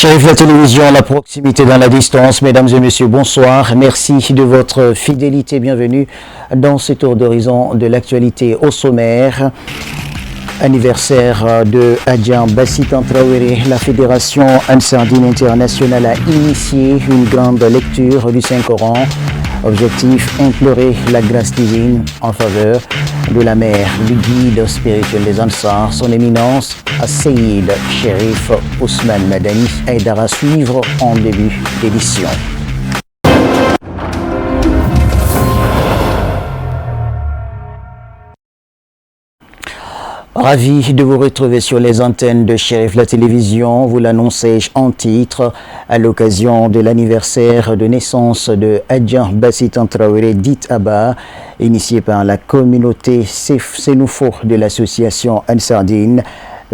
Chérif la télévision, la proximité dans la distance. Mesdames et messieurs, bonsoir. Merci de votre fidélité. Bienvenue dans ce tour d'horizon de l'actualité au sommaire. Anniversaire de Adjan Bassitan Traoré. La Fédération Ansardine Internationale a initié une grande lecture du Saint-Coran. Objectif, implorer la grâce divine en faveur de la mère du guide spirituel des Ansars, son éminence Seyid Cherif Ousmane Madani aidera à suivre en début d'édition. Ravi de vous retrouver sur les antennes de Chérif la télévision. Vous l'annoncez en titre à l'occasion de l'anniversaire de naissance de Adjan Bassitan Traoré, dit Abba, initié par la communauté Sénoufo de l'association Ansardine.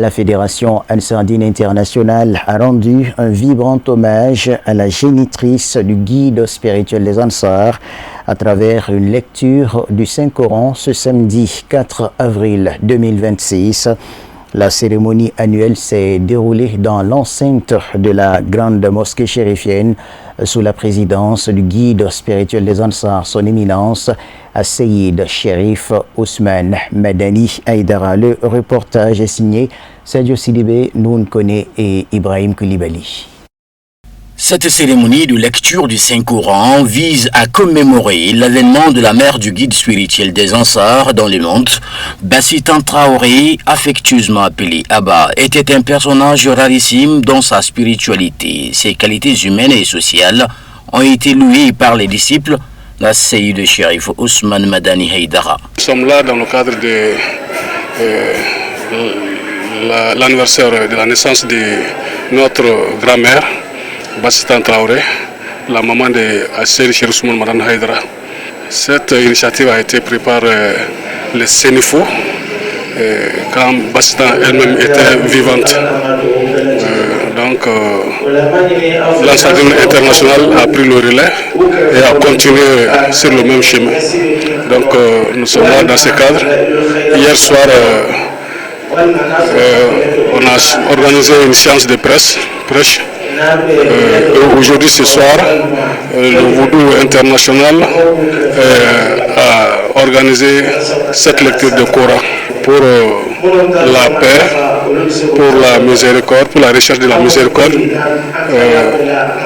La Fédération Ansardine Internationale a rendu un vibrant hommage à la génitrice du guide spirituel des Ansars à travers une lecture du Saint-Coran ce samedi 4 avril 2026. La cérémonie annuelle s'est déroulée dans l'enceinte de la grande mosquée chérifienne sous la présidence du guide spirituel des Ansars, son éminence Seyid Cherif Ousmane Madani Aïdara. Le reportage est signé Sadio Sidibé, Noun Kone et Ibrahim Koulibaly. Cette cérémonie de lecture du Saint-Coran vise à commémorer l'avènement de la mère du guide spirituel des Ansars dans le monde. Bassitan Traoré, affectueusement appelé Abba, était un personnage rarissime dans sa spiritualité. Ses qualités humaines et sociales ont été louées par les disciples de Seyid Cherif Ousmane Madani Haïdara. Nous sommes là dans le cadre de l'anniversaire de la naissance de notre grand-mère, Bassitan Traoré, la maman de Seyid Cherif Ousmane Madani Haïdara. Cette initiative a été prise par les Sénifo quand Bassitan elle-même était vivante. L'Ansardine internationale a pris le relais et a continué sur le même chemin. Donc nous sommes là dans ce cadre. Hier soir, on a organisé une séance de prêche. Aujourd'hui, ce soir, le Voodoo international a organisé cette lecture de Coran pour la paix, pour la miséricorde, pour la recherche de la miséricorde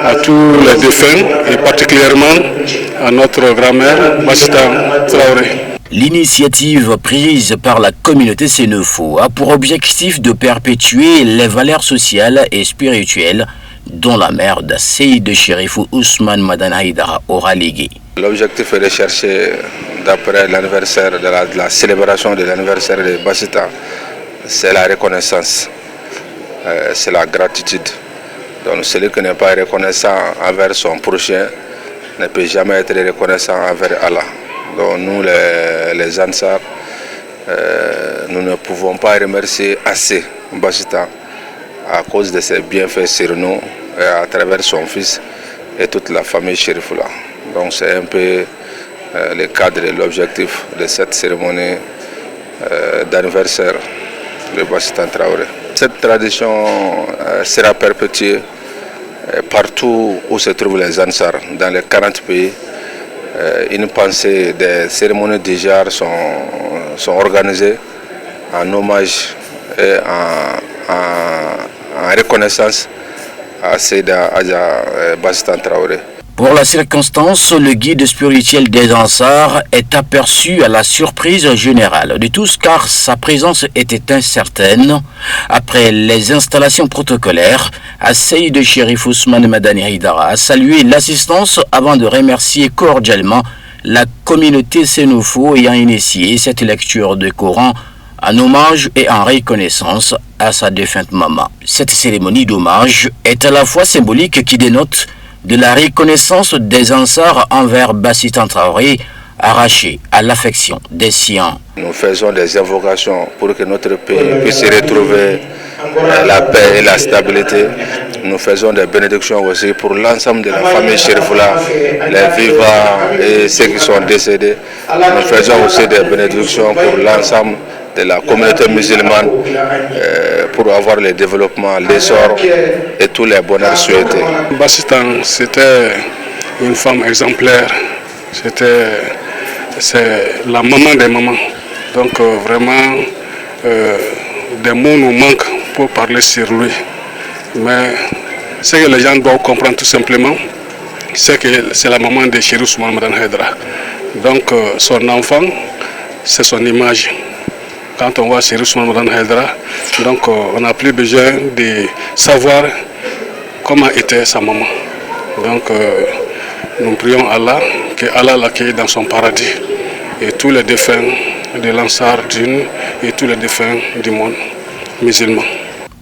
à tous les défunts et particulièrement à notre grand-mère Bassitan Traoré. L'initiative prise par la communauté Sénoufo a pour objectif de perpétuer les valeurs sociales et spirituelles dont la mère de Seyid Cherif Ousmane Madani Haïdara aura légué. L'objectif est de chercher, d'après l'anniversaire de la célébration de l'anniversaire de Bassitan, c'est la reconnaissance, c'est la gratitude. Donc celui qui n'est pas reconnaissant envers son prochain ne peut jamais être reconnaissant envers Allah. Donc nous les Ansars, nous ne pouvons pas remercier assez Bassitan à cause de ses bienfaits sur nous et à travers son fils et toute la famille Chérifoula. Donc c'est un peu le cadre et l'objectif de cette cérémonie d'anniversaire de Bassitan Traoré. Cette tradition sera perpétuée partout où se trouvent les Ansars, dans les 40 pays. Une pensée des cérémonies d'Ijar sont organisées en hommage et en reconnaissance à Seyda Adja Bassitan Traoré. Pour la circonstance, le guide spirituel des Ansars est aperçu à la surprise générale de tous car sa présence était incertaine. Après les installations protocolaires, Seyid Cherif Ousmane Madani Haïdara a salué l'assistance avant de remercier cordialement la communauté Sénoufo ayant initié cette lecture de Coran en hommage et en reconnaissance à sa défunte maman. Cette cérémonie d'hommage est à la fois symbolique qui dénote de la reconnaissance des Ansars envers Bassitan Traoré, arraché à l'affection des siens. Nous faisons des invocations pour que notre pays puisse retrouver la paix et la stabilité. Nous faisons des bénédictions aussi pour l'ensemble de la famille Chérifoula, les vivants et ceux qui sont décédés. Nous faisons aussi des bénédictions pour l'ensemble de la communauté musulmane, pour pour avoir le développement, l'essor et tous les bonheurs souhaités. Bassitan, c'était une femme exemplaire. C'est la maman des mamans. Donc vraiment, des mots nous manquent pour parler sur lui. Mais ce que les gens doivent comprendre tout simplement, c'est que c'est la maman de Chéri Ousmane Madane Haïdara. Donc son enfant, c'est son image. Quand on voit Chéri Ousmane Madane Haïdara, donc on n'a plus besoin de savoir comment était sa maman. Donc nous prions Allah, que Allah l'accueille dans son paradis. Et tous les défunts de l'Ansar Dine et tous les défunts du monde musulman.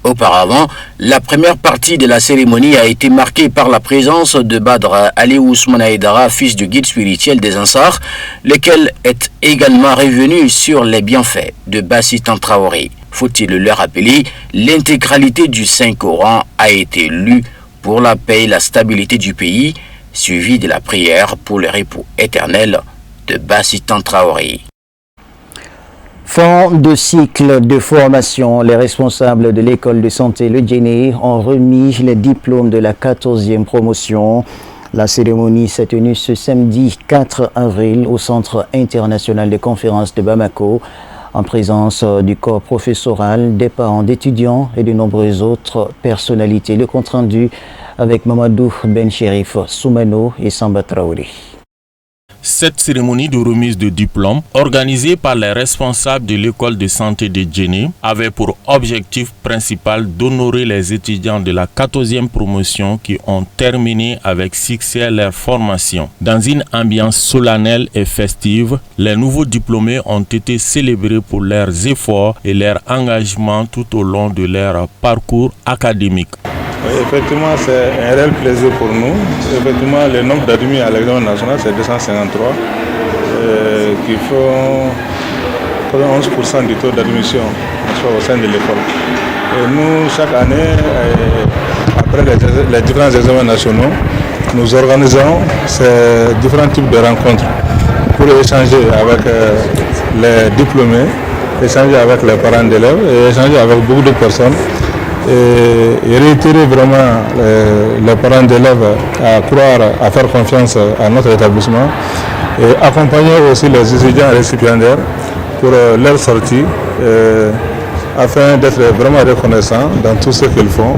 Auparavant, la première partie de la cérémonie a été marquée par la présence de Badr Ali Ousmane Haïdara, fils du guide spirituel des Ansars, lequel est également revenu sur les bienfaits de Bassitan Traoré. Faut-il le rappeler, l'intégralité du Saint-Coran a été lue pour la paix et la stabilité du pays, suivie de la prière pour le repos éternel de Bassitan Traoré. Fin de cycle de formation, les responsables de l'école de santé Le Djenné ont remis les diplômes de la 14e promotion. La cérémonie s'est tenue ce samedi 4 avril au Centre international de conférences de Bamako, en présence du corps professoral, des parents d'étudiants et de nombreuses autres personnalités. Le compte rendu avec Mamadou Ben Cherif Soumano et Samba Traoré. Cette cérémonie de remise de diplôme, organisée par les responsables de l'école de santé de Djenné, avait pour objectif principal d'honorer les étudiants de la 14e promotion qui ont terminé avec succès leur formation. Dans une ambiance solennelle et festive, les nouveaux diplômés ont été célébrés pour leurs efforts et leur engagement tout au long de leur parcours académique. Oui, effectivement, c'est un réel plaisir pour nous. Effectivement, le nombre d'admis à l'examen national, c'est 253, qui font 11% du taux d'admission au sein de l'école. Et nous, chaque année, après les différents examens nationaux, nous organisons ces différents types de rencontres pour échanger avec les diplômés, échanger avec les parents d'élèves et échanger avec beaucoup de personnes. Et réitérer vraiment les parents d'élèves à croire, à faire confiance à notre établissement et accompagner aussi les étudiants récipiendaires pour leur sortie afin d'être vraiment reconnaissants dans tout ce qu'ils font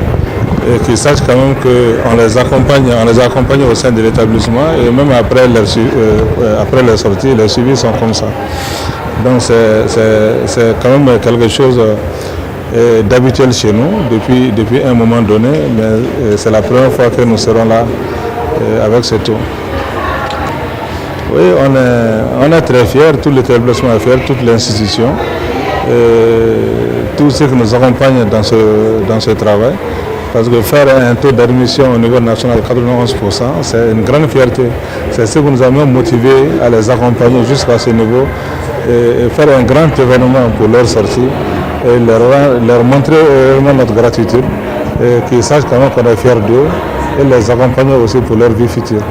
et qu'ils sachent quand même qu'on les accompagne au sein de l'établissement et même après leur sortie, les suivis sont comme ça. Donc c'est quand même quelque chose d'habituel chez nous depuis un moment donné, mais c'est la première fois que nous serons là avec ce taux. Oui, on est très fiers, tout l'établissement est fier, toute l'institution, tous ceux qui nous accompagnent dans ce travail, parce que faire un taux d'admission au niveau national de 91%, c'est une grande fierté. C'est ce qui nous a même motivés à les accompagner jusqu'à ce niveau et faire un grand événement pour leur sortie. Et leur montrer vraiment notre gratitude, et qu'ils sachent quand même qu'on est fiers d'eux et les accompagner aussi pour leur vie future.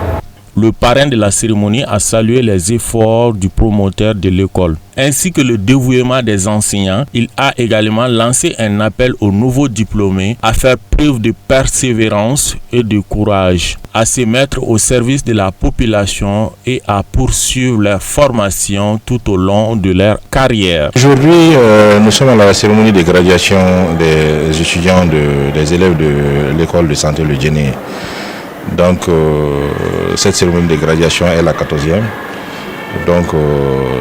Le parrain de la cérémonie a salué les efforts du promoteur de l'école, ainsi que le dévouement des enseignants. Il a également lancé un appel aux nouveaux diplômés à faire preuve de persévérance et de courage, à se mettre au service de la population et à poursuivre leur formation tout au long de leur carrière. Aujourd'hui, nous sommes à la cérémonie de graduation des étudiants, des élèves de l'école de santé Le Djenné. Donc cette cérémonie de graduation est la 14e. Donc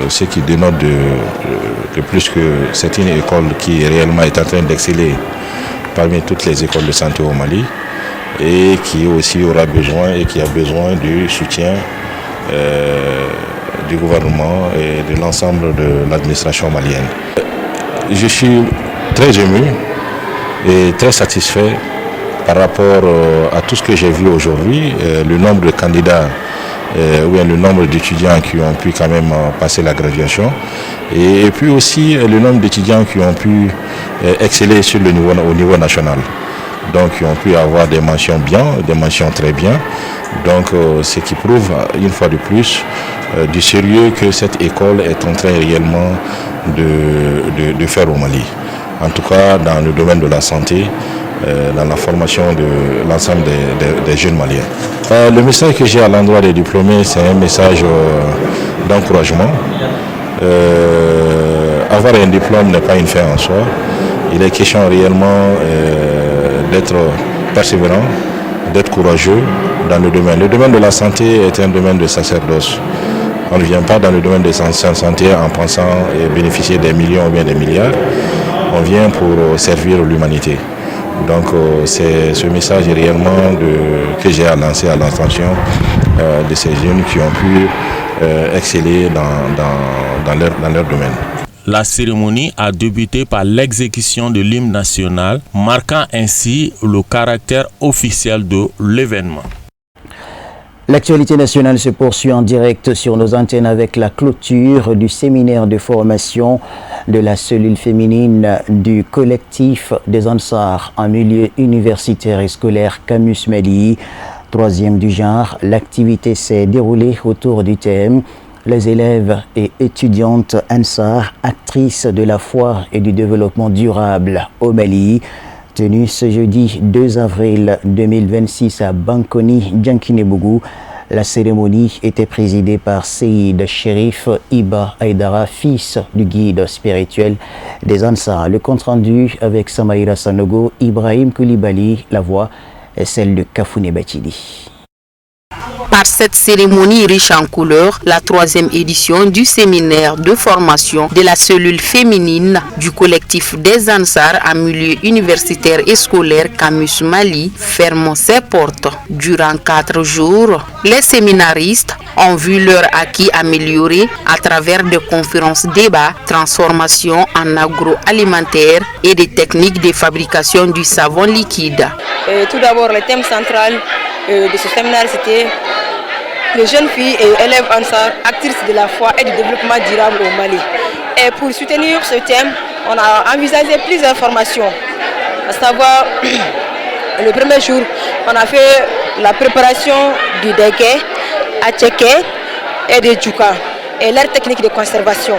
ce qui dénote de plus que c'est une école qui réellement est en train d'exceller parmi toutes les écoles de santé au Mali et qui aussi aura besoin et qui a besoin du soutien du gouvernement et de l'ensemble de l'administration malienne. Je suis très ému et très satisfait par rapport à tout ce que j'ai vu aujourd'hui, le nombre de candidats ou le nombre d'étudiants qui ont pu quand même passer la graduation et puis aussi le nombre d'étudiants qui ont pu exceller au niveau national. Donc qui ont pu avoir des mentions bien, des mentions très bien. Donc ce qui prouve une fois de plus du sérieux que cette école est en train réellement de faire au Mali. en tout cas dans le domaine de la santé, dans la formation de l'ensemble des jeunes Maliens. Le message que j'ai à l'endroit des diplômés, c'est un message d'encouragement. Avoir un diplôme n'est pas une fin en soi. Il est question réellement d'être persévérant, d'être courageux dans le domaine. Le domaine de la santé est un domaine de sacerdoce. On ne vient pas dans le domaine de la santé en pensant bénéficier des millions ou bien des milliards. On vient pour servir l'humanité. Donc c'est ce message réellement que j'ai à lancer à l'attention de ces jeunes qui ont pu exceller dans leur domaine. La cérémonie a débuté par l'exécution de l'hymne national, marquant ainsi le caractère officiel de l'événement. L'actualité nationale se poursuit en direct sur nos antennes avec la clôture du séminaire de formation de la cellule féminine du collectif des Ansar en milieu universitaire et scolaire Camus Mali. Troisième du genre, l'activité s'est déroulée autour du thème « Les élèves et étudiantes Ansar, actrices de la foi et du développement durable au Mali ». Tenue ce jeudi 2 avril 2026 à Bankoni, Djankinebougou. La cérémonie était présidée par Seyd Cherif Iba Aïdara, fils du guide spirituel des Ansar. Le compte-rendu avec Samaïra Sanogo, Ibrahim Koulibaly, la voix est celle de Kafouné Batili. Par cette cérémonie riche en couleurs, la troisième édition du séminaire de formation de la cellule féminine du collectif des Ansar en milieu universitaire et scolaire Camus Mali ferme ses portes. Durant 4 jours, les séminaristes ont vu leur acquis amélioré à travers des conférences débats, transformation en agroalimentaire et des techniques de fabrication du savon liquide. Tout d'abord, le thème central de ce séminaire, c'était les jeunes filles et élèves Ansar, actrices de la foi et du développement durable au Mali. Et pour soutenir ce thème, on a envisagé plusieurs formations. À savoir, le premier jour, on a fait la préparation du dégué, atcheke et de djouka et leur technique de conservation.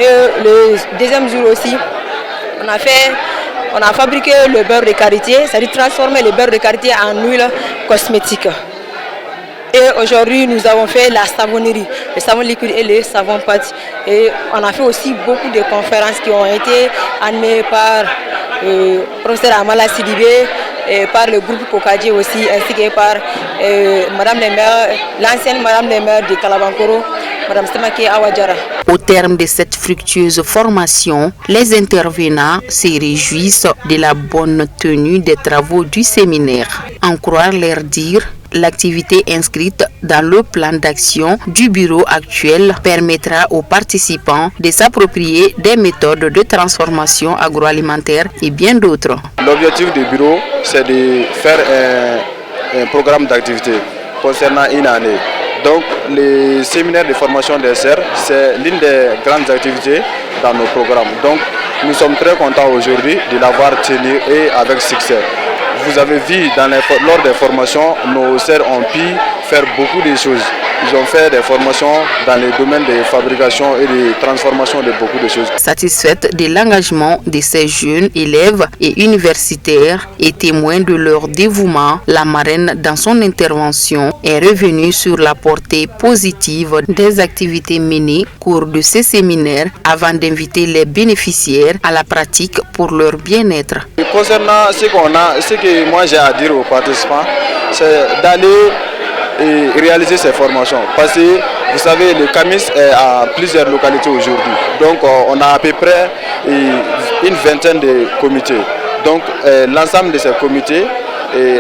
Et le deuxième jour aussi, on a fabriqué le beurre de karité, c'est-à-dire transformer le beurre de karité en huile cosmétique. Et aujourd'hui, nous avons fait la savonnerie, le savon liquide et le savon pâte. Et on a fait aussi beaucoup de conférences qui ont été animées par le professeur Amala Sidibé, et par le groupe Kokadji aussi, ainsi que par Madame le maire, l'ancienne Madame le maire de Kalabankoro, Madame Stamake Awadjara. Au terme de cette fructueuse formation, les intervenants se réjouissent de la bonne tenue des travaux du séminaire. En croire leur dire, l'activité inscrite dans le plan d'action du bureau actuel permettra aux participants de s'approprier des méthodes de transformation agroalimentaire et bien d'autres. L'objectif du bureau, c'est de faire un programme d'activité concernant une année. Donc, les séminaires de formation des serres, c'est l'une des grandes activités dans nos programmes. Donc, nous sommes très contents aujourd'hui de l'avoir tenu et avec succès. Vous avez vu lors des formations, nos serres ont pu faire beaucoup de choses. Ils ont fait des formations dans les domaines de fabrication et de transformation de beaucoup de choses. Satisfaite de l'engagement de ces jeunes élèves et universitaires et témoin de leur dévouement, la marraine, dans son intervention, est revenue sur la portée positive des activités menées au cours de ces séminaires avant d'inviter les bénéficiaires à la pratique pour leur bien-être. Concernant ce que moi j'ai à dire aux participants, c'est d'aller et réaliser ces formations. Parce que vous savez, le CAMIS est à plusieurs localités aujourd'hui. Donc on a à peu près une vingtaine de comités. Donc l'ensemble de ces comités,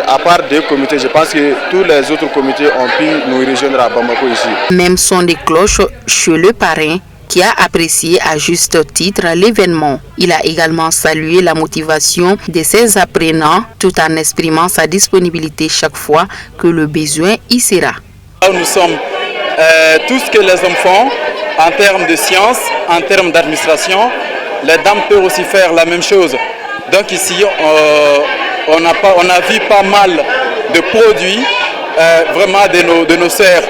à part 2 comités, je pense que tous les autres comités ont pu nous rejoindre à Bamako ici. Même son des cloches chez le parrain, qui a apprécié à juste titre l'événement. Il a également salué la motivation de ses apprenants tout en exprimant sa disponibilité chaque fois que le besoin y sera. Nous sommes tout ce que les hommes font en termes de science, en termes d'administration. Les dames peuvent aussi faire la même chose. Donc ici, on a vu pas mal de produits vraiment de nos serres.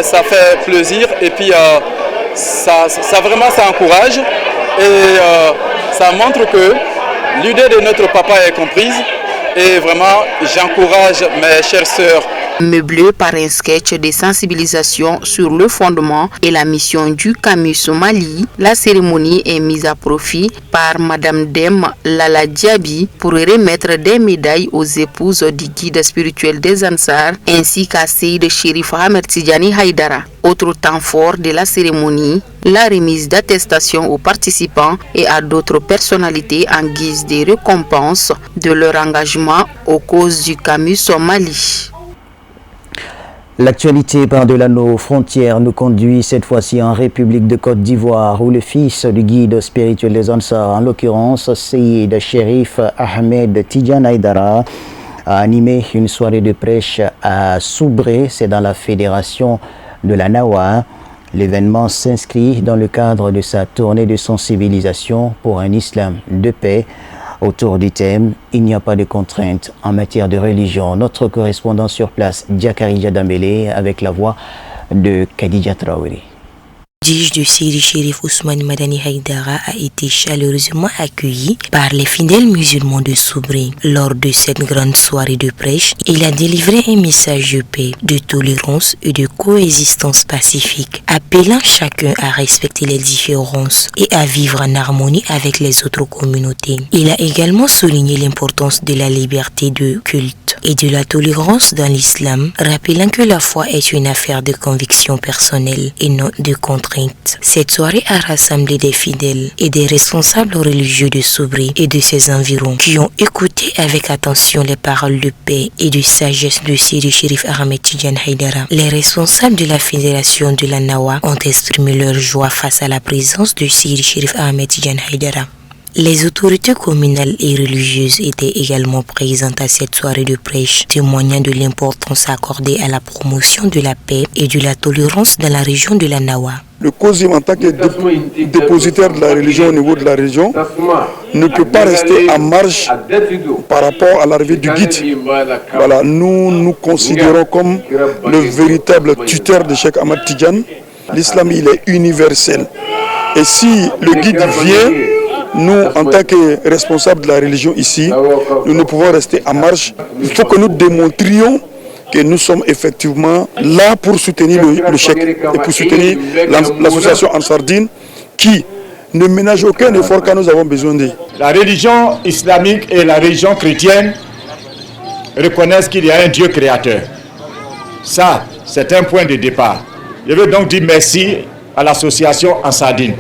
Ça fait plaisir et puis ça vraiment ça encourage et ça montre que l'idée de notre papa est comprise et vraiment j'encourage mes chères sœurs. Meublé par un sketch de sensibilisation sur le fondement et la mission du Camus au Mali, la cérémonie est mise à profit par Madame Dem Lala Diaby pour remettre des médailles aux épouses du guide spirituel des Ansar ainsi qu'à Seyd Chérif Ahmed Tidiane Haïdara. Autre temps fort de la cérémonie, la remise d'attestations aux participants et à d'autres personnalités en guise de récompense de leur engagement aux causes du Camus au Mali. L'actualité par-delà nos frontières nous conduit cette fois-ci en République de Côte d'Ivoire où le fils du guide spirituel des Ansar, en l'occurrence Seyd Chérif Ahmed Tidiane Haïdara, a animé une soirée de prêche à Soubré, c'est dans la fédération de la Nawa. L'événement s'inscrit dans le cadre de sa tournée de sensibilisation pour un islam de paix. Autour du thème « Il n'y a pas de contraintes en matière de religion ». Notre correspondant sur place, Diakari Djadambele, avec la voix de Khadija Traoré. Le prodige de Seyd Chérif Ousmane Madani Haïdara a été chaleureusement accueilli par les fidèles musulmans de Soubré. Lors de cette grande soirée de prêche, il a délivré un message de paix, de tolérance et de coexistence pacifique, appelant chacun à respecter les différences et à vivre en harmonie avec les autres communautés. Il a également souligné l'importance de la liberté de culte et de la tolérance dans l'islam, rappelant que la foi est une affaire de conviction personnelle et non de contrainte. Cette soirée a rassemblé des fidèles et des responsables religieux de Soubré et de ses environs qui ont écouté avec attention les paroles de paix et de sagesse de Seyd Chérif Ahmed Tidiane Haïdara. Les responsables de la fédération de la Nawa ont exprimé leur joie face à la présence de Seyd Chérif Ahmed Tidiane Haïdara. Les autorités communales et religieuses étaient également présentes à cette soirée de prêche, témoignant de l'importance accordée à la promotion de la paix et de la tolérance dans la région de la Nawa. Le COSIM, en tant que dépositaire de la religion au niveau de la région, ne peut pas rester en marge par rapport à l'arrivée du guide. Voilà, nous considérons comme le véritable tuteur de Cheikh Ahmed Tidiane. L'islam, il est universel. Et si le guide vient, nous, en tant que responsables de la religion ici, nous ne pouvons rester en marge. Il faut que nous démontrions que nous sommes effectivement là pour soutenir le cheikh et pour soutenir l'association Ansardine qui ne ménage aucun effort quand nous avons besoin d'eux. La religion islamique et la religion chrétienne reconnaissent qu'il y a un Dieu créateur. Ça, c'est un point de départ. Je veux donc dire merci à l'association Ansardine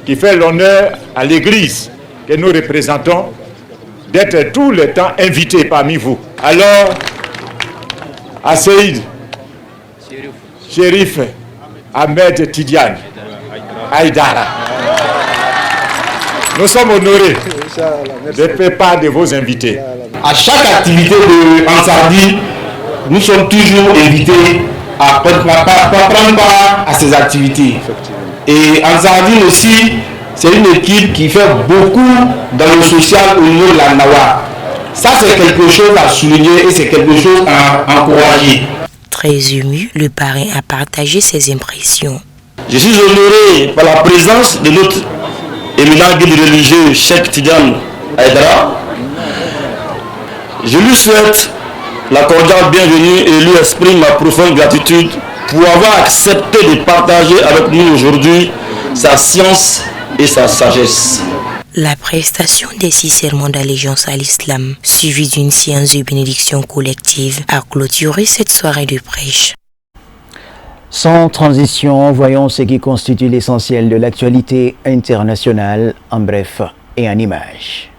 qui fait l'honneur à l'église que nous représentons d'être tout le temps invité parmi vous. Alors, à Seyd Chérif Ahmed Tidiane Haïdara, nous sommes honorés de faire part de vos invités. À chaque activité de Ansardine, nous sommes toujours invités à prendre part à ces activités. Et Ansardine aussi, c'est une équipe qui fait beaucoup dans le social au niveau de la Nawa. Ça, c'est quelque chose à souligner et c'est quelque chose à encourager. Très ému, le parrain a partagé ses impressions. Je suis honoré par la présence de notre éminent guide religieux, Cheikh Tidiane Haïdara. Je lui souhaite la cordiale bienvenue et lui exprime ma profonde gratitude pour avoir accepté de partager avec nous aujourd'hui sa science et sa sagesse. La prestation des 6 serments d'allégeance à l'islam, suivie d'une séance de bénédiction collective, a clôturé cette soirée de prêche. Sans transition, voyons ce qui constitue l'essentiel de l'actualité internationale, en bref et en images.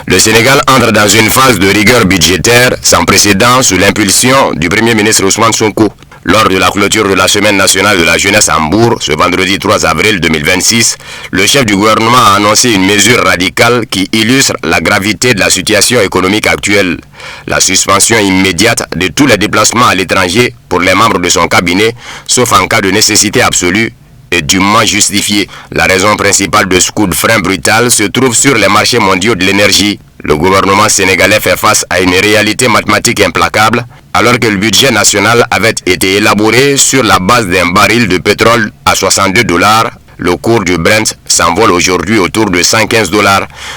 Le Sénégal entre dans une phase de rigueur budgétaire sans précédent sous l'impulsion du Premier ministre Ousmane Sonko. Lors de la clôture de la Semaine nationale de la jeunesse à Mbour, ce vendredi 3 avril 2026, le chef du gouvernement a annoncé une mesure radicale qui illustre la gravité de la situation économique actuelle. La suspension immédiate de tous les déplacements à l'étranger pour les membres de son cabinet, sauf en cas de nécessité absolue, est dûment justifiée. La raison principale de ce coup de frein brutal se trouve sur les marchés mondiaux de l'énergie. Le gouvernement sénégalais fait face à une réalité mathématique implacable, alors que le budget national avait été élaboré sur la base d'un baril de pétrole à $62. Le cours du Brent s'envole aujourd'hui autour de 115 $.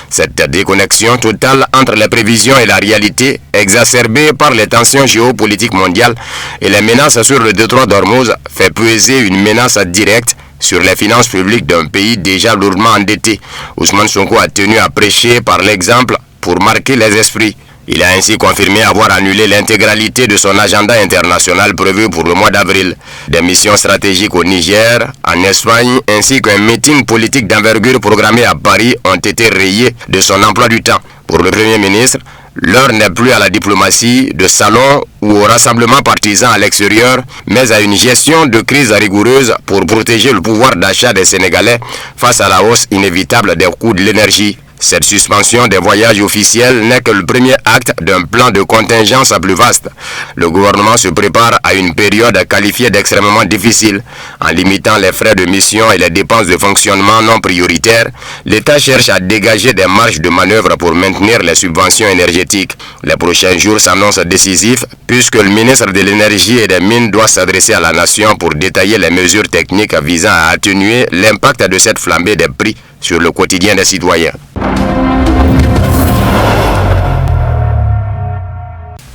Cette déconnexion totale entre les prévisions et la réalité, exacerbée par les tensions géopolitiques mondiales et les menaces sur le détroit d'Ormuz, fait peser une menace directe sur les finances publiques d'un pays déjà lourdement endetté. Ousmane Sonko a tenu à prêcher par l'exemple pour marquer les esprits. Il a ainsi confirmé avoir annulé l'intégralité de son agenda international prévu pour le mois d'avril. Des missions stratégiques au Niger, en Espagne, ainsi qu'un meeting politique d'envergure programmé à Paris ont été rayés de son emploi du temps. Pour le Premier ministre, l'heure n'est plus à la diplomatie de salon ou au rassemblement partisan à l'extérieur, mais à une gestion de crise rigoureuse pour protéger le pouvoir d'achat des Sénégalais face à la hausse inévitable des coûts de l'énergie. Cette suspension des voyages officiels n'est que le premier acte d'un plan de contingence plus vaste. Le gouvernement se prépare à une période qualifiée d'extrêmement difficile. En limitant les frais de mission et les dépenses de fonctionnement non prioritaires, l'État cherche à dégager des marges de manœuvre pour maintenir les subventions énergétiques. Les prochains jours s'annoncent décisifs puisque le ministre de l'Énergie et des Mines doit s'adresser à la nation pour détailler les mesures techniques visant à atténuer l'impact de cette flambée des prix sur le quotidien des citoyens.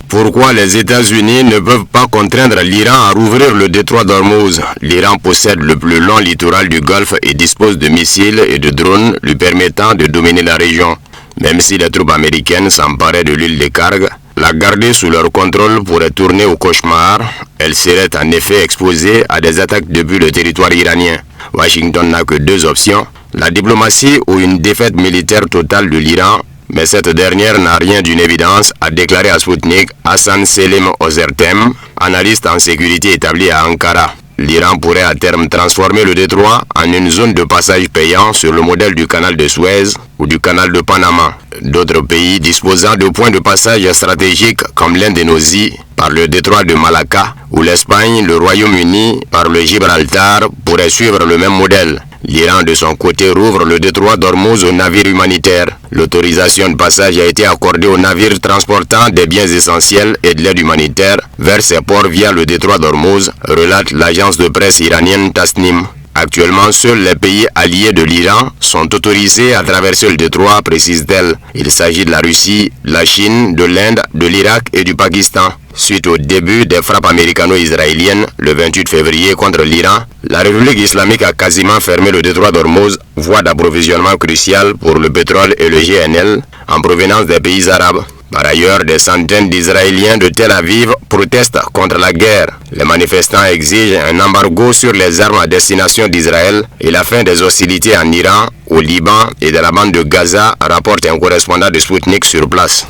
Pourquoi les États-Unis ne peuvent pas contraindre l'Iran à rouvrir le détroit d'Ormuz? L'Iran possède le plus long littoral du Golfe et dispose de missiles et de drones lui permettant de dominer la région. Même si les troupes américaines s'emparaient de l'île des Karg, la garder sous leur contrôle pourrait tourner au cauchemar. Elle serait en effet exposée à des attaques depuis le territoire iranien. Washington n'a que deux options, la diplomatie ou une défaite militaire totale de l'Iran. Mais cette dernière n'a rien d'une évidence, a déclaré à Sputnik Hassan Selim Ozertem, analyste en sécurité établi à Ankara. L'Iran pourrait à terme transformer le détroit en une zone de passage payant sur le modèle du canal de Suez ou du canal de Panama. D'autres pays disposant de points de passage stratégiques comme l'Indonésie par le détroit de Malacca ou l'Espagne, le Royaume-Uni par le Gibraltar pourraient suivre le même modèle. L'Iran, de son côté, rouvre le détroit d'Ormuz aux navires humanitaires. L'autorisation de passage a été accordée aux navires transportant des biens essentiels et de l'aide humanitaire vers ces ports via le détroit d'Ormuz, relate l'agence de presse iranienne Tasnim. Actuellement, seuls les pays alliés de l'Iran sont autorisés à traverser le détroit, précise-t-elle. Il s'agit de la Russie, de la Chine, de l'Inde, de l'Irak et du Pakistan. Suite au début des frappes américano-israéliennes le 28 février contre l'Iran, la République islamique a quasiment fermé le détroit d'Ormuz, voie d'approvisionnement cruciale pour le pétrole et le GNL en provenance des pays arabes. Par ailleurs, des centaines d'Israéliens de Tel Aviv protestent contre la guerre. Les manifestants exigent un embargo sur les armes à destination d'Israël et la fin des hostilités en Iran, au Liban et dans la bande de Gaza, rapporte un correspondant de Sputnik sur place.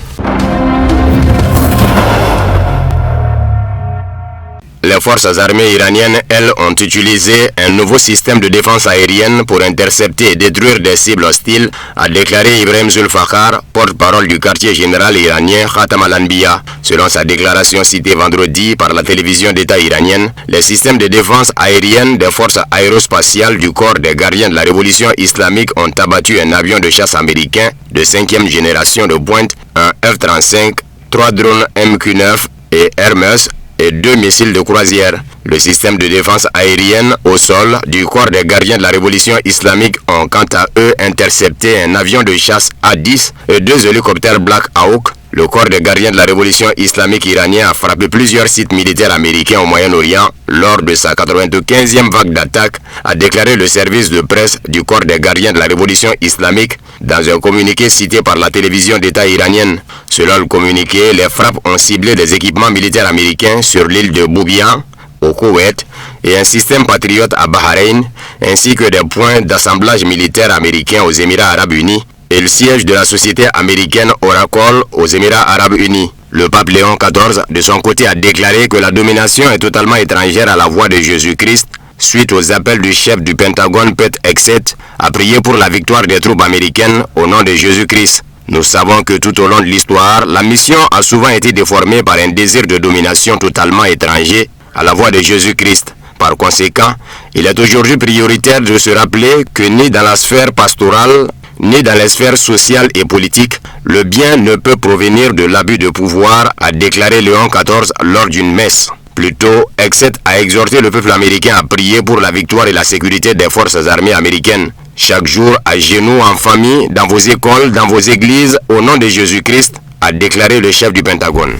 Les forces armées iraniennes, elles, ont utilisé un nouveau système de défense aérienne pour intercepter et détruire des cibles hostiles, a déclaré Ibrahim Zulfakhar, porte-parole du quartier général iranien Khatam al-Anbiya. Selon sa déclaration citée vendredi par la télévision d'État iranienne, les systèmes de défense aérienne des forces aérospatiales du corps des gardiens de la révolution islamique ont abattu un avion de chasse américain de 5e génération de pointe, un F-35, 3 drones MQ-9 et Hermes, et 2 missiles de croisière. Le système de défense aérienne au sol du corps des gardiens de la révolution islamique ont quant à eux intercepté un avion de chasse A-10 et 2 hélicoptères Black Hawk. Le corps des gardiens de la révolution islamique iranien a frappé plusieurs sites militaires américains au Moyen-Orient lors de sa 95e vague d'attaque, a déclaré le service de presse du corps des gardiens de la révolution islamique dans un communiqué cité par la télévision d'État iranienne. Selon le communiqué, les frappes ont ciblé des équipements militaires américains sur l'île de Boubiyan, au Koweït, et un système patriote à Bahreïn, ainsi que des points d'assemblage militaire américains aux Émirats arabes unis et le siège de la société américaine Oracle aux Émirats arabes unis. Le pape Léon XIV, de son côté, a déclaré que la domination est totalement étrangère à la voix de Jésus-Christ, suite aux appels du chef du Pentagone Pete Hegseth à prier pour la victoire des troupes américaines au nom de Jésus-Christ. Nous savons que tout au long de l'histoire, la mission a souvent été déformée par un désir de domination totalement étranger à la voix de Jésus-Christ. Par conséquent, il est aujourd'hui prioritaire de se rappeler que ni dans la sphère pastorale, ni dans les sphères sociales et politiques, le bien ne peut provenir de l'abus de pouvoir, a déclaré Léon XIV lors d'une messe. Plutôt, Exet a exhorté le peuple américain à prier pour la victoire et la sécurité des forces armées américaines. Chaque jour, à genoux, en famille, dans vos écoles, dans vos églises, au nom de Jésus-Christ, a déclaré le chef du Pentagone.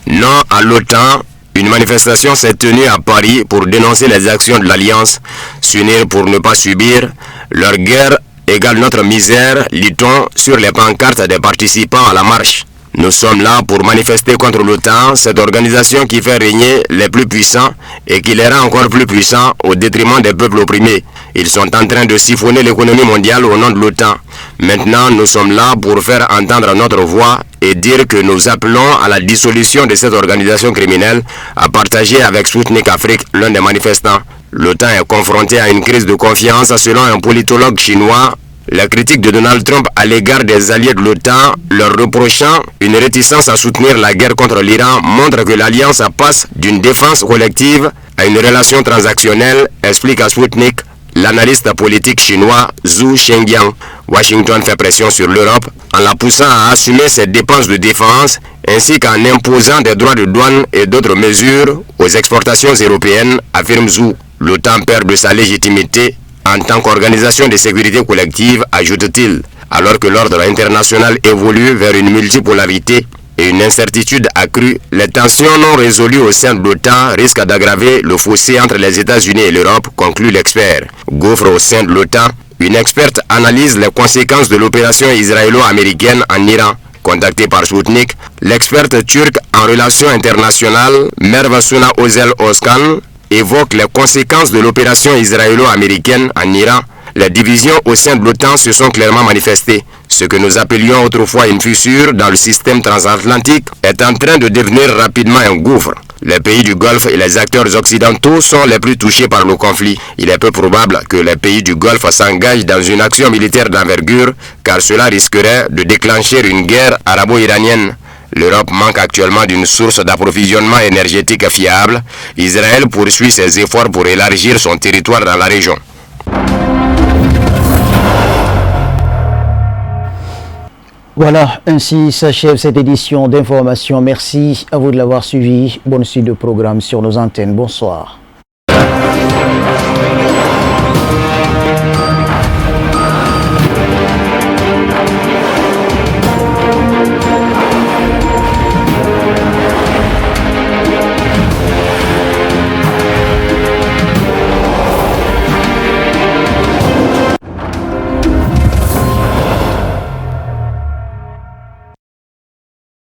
Non à l'OTAN, une manifestation s'est tenue à Paris pour dénoncer les actions de l'Alliance, s'unir pour ne pas subir. Leur guerre égale notre misère, lit-on sur les pancartes des participants à la marche. Nous sommes là pour manifester contre l'OTAN, cette organisation qui fait régner les plus puissants et qui les rend encore plus puissants au détriment des peuples opprimés. Ils sont en train de siphonner l'économie mondiale au nom de l'OTAN. Maintenant, nous sommes là pour faire entendre notre voix et dire que nous appelons à la dissolution de cette organisation criminelle, à partager avec Sputnik Afrique, l'un des manifestants. L'OTAN est confronté à une crise de confiance selon un politologue chinois. La critique de Donald Trump à l'égard des alliés de l'OTAN, leur reprochant une réticence à soutenir la guerre contre l'Iran, montre que l'alliance passe d'une défense collective à une relation transactionnelle, explique à Sputnik l'analyste politique chinois Zhu Shengyan. Washington fait pression sur l'Europe en la poussant à assumer ses dépenses de défense ainsi qu'en imposant des droits de douane et d'autres mesures aux exportations européennes, affirme Zhu. L'OTAN perd de sa légitimité en tant qu'organisation de sécurité collective, ajoute-t-il, alors que l'ordre international évolue vers une multipolarité et une incertitude accrue, les tensions non résolues au sein de l'OTAN risquent d'aggraver le fossé entre les États-Unis et l'Europe, conclut l'expert. Gouffre au sein de l'OTAN, une experte analyse les conséquences de l'opération israélo-américaine en Iran. Contactée par Sputnik, l'experte turque en relations internationales, Merve Suna Özel Özkan, évoque les conséquences de l'opération israélo-américaine en Iran. Les divisions au sein de l'OTAN se sont clairement manifestées. Ce que nous appelions autrefois une fissure dans le système transatlantique est en train de devenir rapidement un gouffre. Les pays du Golfe et les acteurs occidentaux sont les plus touchés par le conflit. Il est peu probable que les pays du Golfe s'engagent dans une action militaire d'envergure, car cela risquerait de déclencher une guerre arabo-iranienne. L'Europe manque actuellement d'une source d'approvisionnement énergétique fiable. Israël poursuit ses efforts pour élargir son territoire dans la région. Voilà, ainsi s'achève cette édition d'information. Merci à vous de l'avoir suivi. Bonne suite de programme sur nos antennes. Bonsoir.